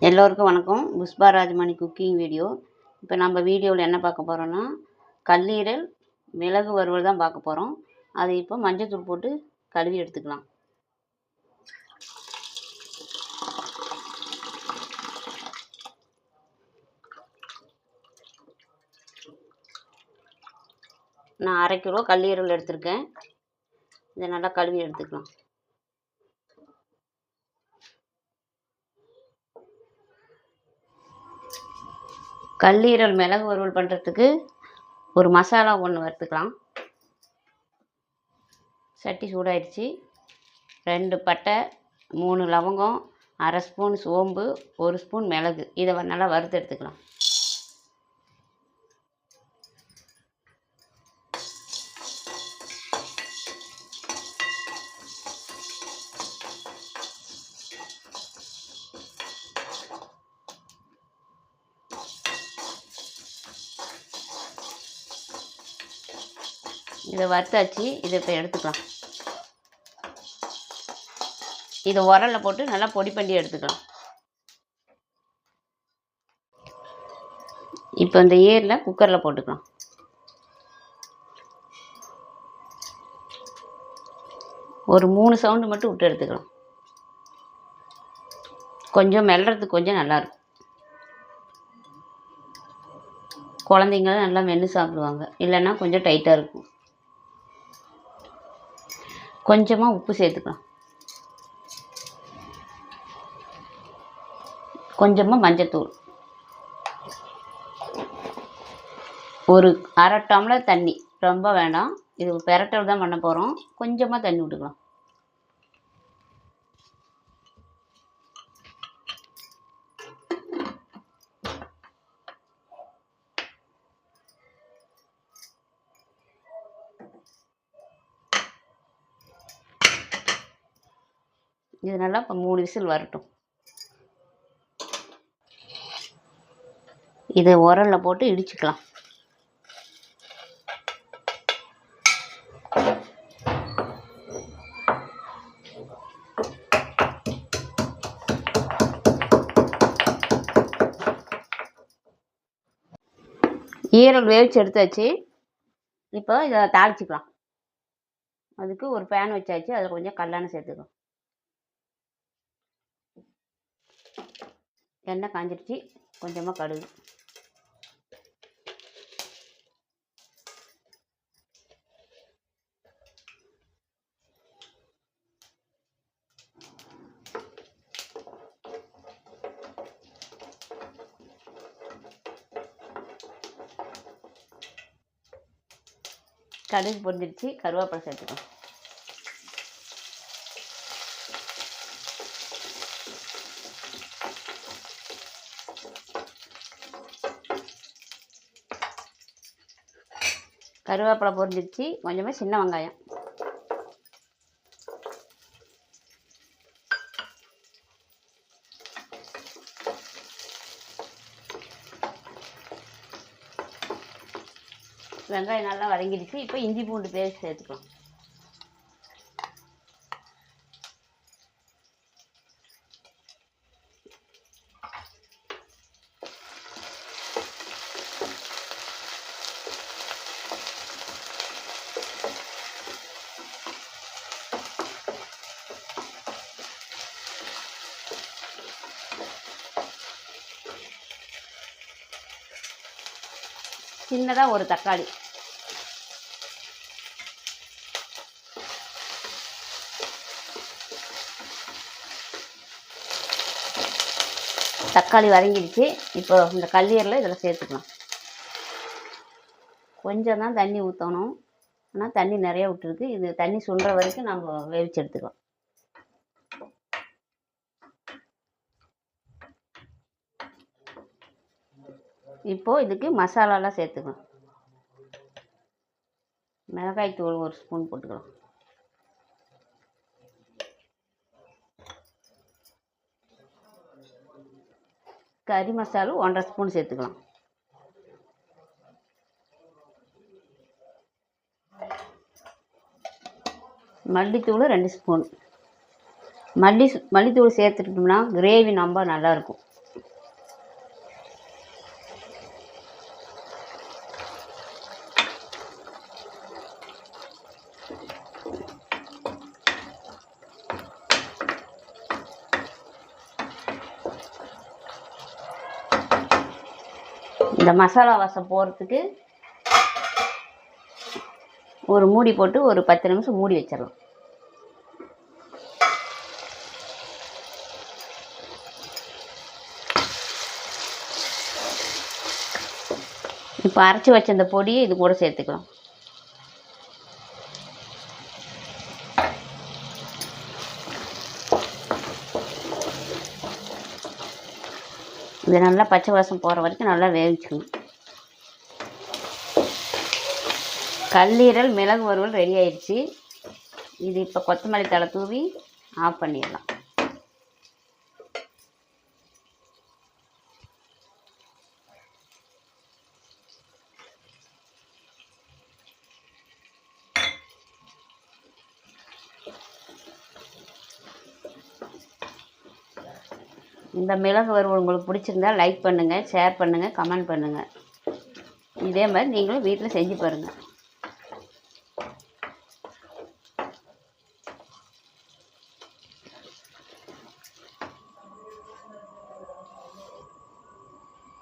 எல்லோருக்கும் வணக்கம். Pushpa Rajmani cooking video. இப்போ நம்ம வீடியோவில் என்ன பார்க்க போகிறோன்னா, கல்லீரல் மிளகு வறுவல் தான் பார்க்க போகிறோம். அதை இப்போ மஞ்சள்தூள் போட்டு கழுவி எடுத்துக்கலாம். நான் 1/2 கிலோ கல்லீரல் எடுத்திருக்கேன். இதை நல்லா கழுவி எடுத்துக்கலாம். கல்லீரல் மிளகு வறுவல் பண்ணுறதுக்கு ஒரு மசாலா ஒன்று வறுத்துக்கலாம். சட்டி சூடாயிடுச்சு. 2 பட்டை, 3 லவங்கம், 1/2 ஸ்பூன் சோம்பு, 1 ஸ்பூன் மிளகு, இதை நல்லா வறுத்து எடுத்துக்கலாம். இதை வறுத்தாச்சு. இதை இப்போ எடுத்துக்கலாம். இதை உரலில் போட்டு நல்லா பொடி பண்ணி எடுத்துக்கலாம். இப்போ இந்த ஏரில் குக்கரில் போட்டுக்கலாம். ஒரு 3 சவுண்டு மட்டும் விட்டு எடுத்துக்கலாம். கொஞ்சம் மெல்றதுக்கு கொஞ்சம் நல்லாயிருக்கும். குழந்தைங்க நல்லா மென்று சாப்பிடுவாங்க. இல்லைன்னா கொஞ்சம் டைட்டாக இருக்கும். கொஞ்சமாக உப்பு சேர்த்துக்கலாம். கொஞ்சமாக மஞ்சத்தூள், ஒரு 1/2 டம்ளர் தண்ணி, ரொம்ப வேண்டாம். இது பெரட்டல் தான் பண்ண போகிறோம். கொஞ்சமாக தண்ணி விட்டுக்கலாம். இது நல்லா இப்போ 3 விசில் வரட்டும். இதை உரலில் போட்டு இடிச்சுக்கலாம். ஈரல் வேவிச்சு எடுத்தாச்சு. இப்போ இதை தாளிச்சிக்கலாம். அதுக்கு ஒரு பேன் வச்சாச்சு. அதில் கொஞ்சம் கல்லெண்ணெய் சேர்த்துக்கலாம். எண்ணெய் காஞ்சிடுச்சு. கொஞ்சமாக கடுகு, கடுகு பொரிஞ்சிடுச்சு. கருவேப்பிலை சேர்த்துக்கலாம். கருவேப்பிலை பொரிஞ்சிடுச்சு. கொஞ்சமாக சின்ன வெங்காயம், வெங்காயம் நல்லா வதங்கிடுச்சு. இப்போ இஞ்சி பூண்டு பேஸ்ட் சேர்த்துக்கலாம். சின்னதாக ஒரு தக்காளி, தக்காளி வதங்கிடுச்சு. இப்போ இந்த கல்லீரலை இதில் சேர்த்துக்கலாம். கொஞ்சம் தான் தண்ணி ஊற்றணும். ஆனால் தண்ணி நிறைய விட்டுருக்கு. இது தண்ணி சுண்டுற வரைக்கும் நம்ம வேவிச்சு எடுத்துக்கலாம். இப்போது இதுக்கு மசாலாலாம் சேர்த்துக்கலாம். மிளகாய் தூள் 1 ஸ்பூன் போட்டுக்கலாம். கறி மசாலா 1/2 ஸ்பூன் சேர்த்துக்கலாம். மல்லித்தூள் 2 ஸ்பூன். மல்லித்தூள் சேர்த்துட்டோம்னா கிரேவி ரொம்ப நல்லாயிருக்கும். இந்த மசாலா வாசம் போகிறதுக்கு ஒரு மூடி போட்டு ஒரு 10 நிமிஷம் மூடி வச்சிடலாம். இப்போ அரைச்சி வச்ச இந்த பொடியை இது கூட சேர்த்துக்கலாம். இது நல்லா பச்சை வாசம் போகிற வரைக்கும் நல்லா வேவிச்சுக்கணும். கல்லீரல் மிளகு வறுவல் ரெடி ஆயிடுச்சு. இது இப்போ கொத்தமல்லி தழை தூவி ஆஃப் பண்ணிடலாம். இந்த மிளகு வறுவல் உங்களுக்கு பிடிச்சிருந்தா லைக் பண்ணுங்கள், ஷேர் பண்ணுங்கள், கமெண்ட் பண்ணுங்கள். இதே மாதிரி நீங்களும் வீட்டில் செஞ்சு பாருங்கள்.